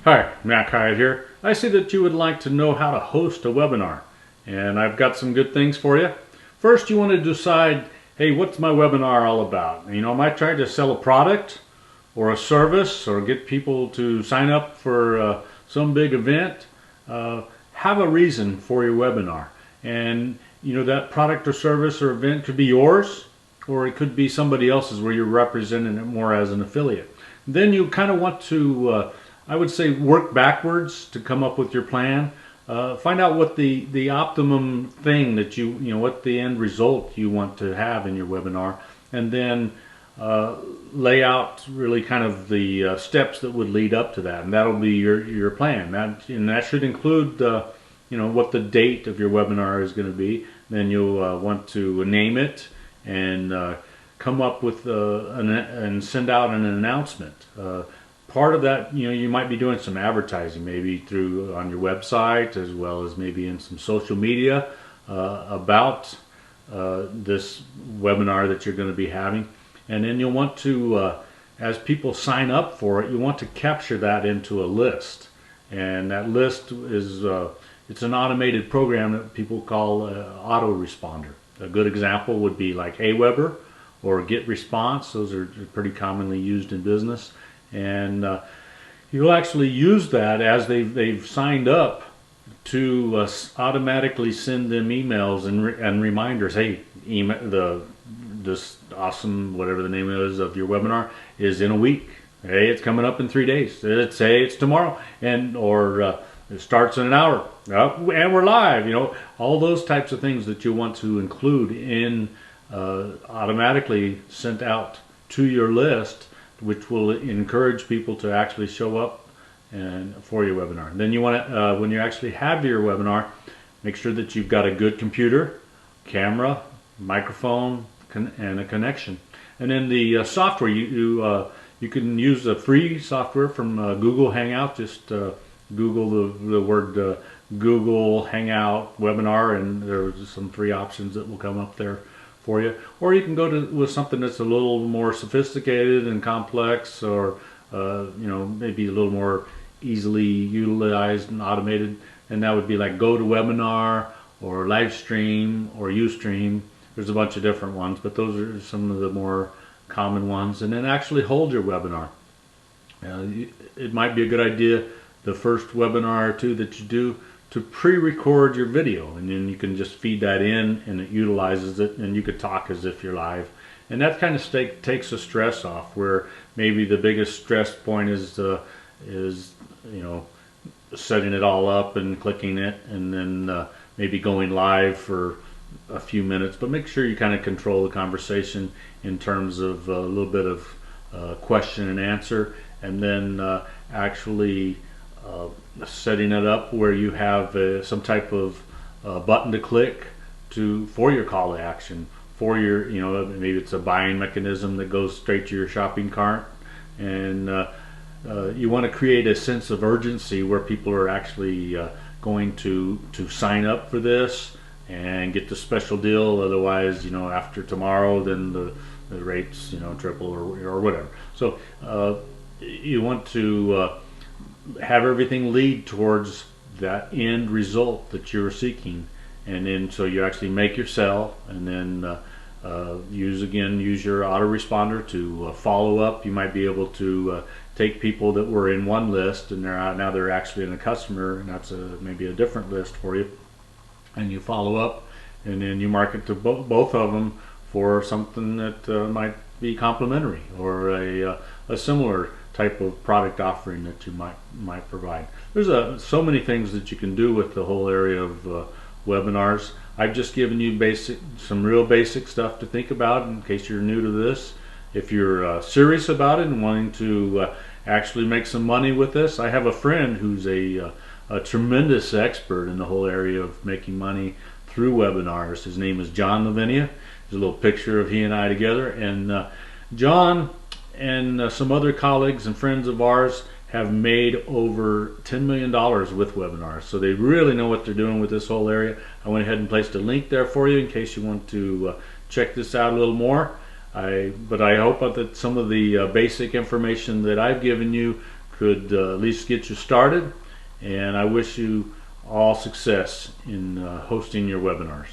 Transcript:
Hi, Matt Hyatt here. I see that you would like to know how to host a webinar, and I've got some good things for you. First, you want to decide, hey, what's my webinar all about? You know, am I trying to sell a product or a service or get people to sign up for some big event? Have a reason for your webinar. And, you know, that product or service or event could be yours, or it could be somebody else's where you're representing it more as an affiliate. Then you kind of want to I would say work backwards to come up with your plan. Find out what the optimum thing that you know, what the end result you want to have in your webinar, and then lay out really kind of the steps that would lead up to that, and that'll be your plan. And that should include you know, what the date of your webinar is going to be. Then you'll want to name it and come up with and send out an announcement. Part of that, you know, you might be doing some advertising, maybe through on your website, as well as maybe in some social media about this webinar that you're going to be having. And then you'll want to, as people sign up for it, you want to capture that into a list. And that list is it's an automated program that people call autoresponder. A good example would be like Aweber or GetResponse. Those are pretty commonly used in business. And you'll actually use that as they've signed up to automatically send them emails and reminders. Hey, this awesome, whatever the name is of your webinar, is in a week. Hey, it's coming up in 3 days. Say it's tomorrow, or it starts in an hour, and we're live. You know, all those types of things that you want to include in automatically sent out to your list, which will encourage people to actually show up and for your webinar. And then you want to, when you actually have your webinar, make sure that you've got a good computer, camera, microphone, and a connection. And then the software, you can use the free software from Google Hangout. Just Google the word Google Hangout webinar, and there's some free options that will come up there for you. Or you can go with something that's a little more sophisticated and complex, or you know, maybe a little more easily utilized and automated, and that would be like GoToWebinar or Livestream or Ustream. There's a bunch of different ones, but those are some of the more common ones. And then actually hold your webinar. It might be a good idea the first webinar or two that you do to pre-record your video, and then you can just feed that in and it utilizes it, and you could talk as if you're live. And that kind of takes the stress off, where maybe the biggest stress point is you know, setting it all up and clicking it, and then maybe going live for a few minutes. But make sure you kind of control the conversation in terms of a little bit of question and answer, and then actually setting it up where you have some type of button to click for your call to action, for your, you know, maybe it's a buying mechanism that goes straight to your shopping cart. And you want to create a sense of urgency where people are actually going to sign up for this and get the special deal. Otherwise, you know, after tomorrow, then the rates, you know, triple or whatever. So you want to have everything lead towards that end result that you're seeking. And then so you actually make your sell, and then use your autoresponder to follow up. You might be able to take people that were in one list and now they're actually in a customer, and that's maybe a different list for you, and you follow up, and then you market to both of them for something that might be complimentary, or a similar type of product offering that you might provide. There's so many things that you can do with the whole area of webinars. I've just given you some real basic stuff to think about in case you're new to this. If you're serious about it and wanting to actually make some money with this, I have a friend who's a tremendous expert in the whole area of making money through webinars. His name is John Lavinia. There's a little picture of he and I together, and John and some other colleagues and friends of ours have made over $10 million with webinars. So they really know what they're doing with this whole area. I went ahead and placed a link there for you in case you want to check this out a little more. But I hope that some of the basic information that I've given you could at least get you started, and I wish you all success in hosting your webinars.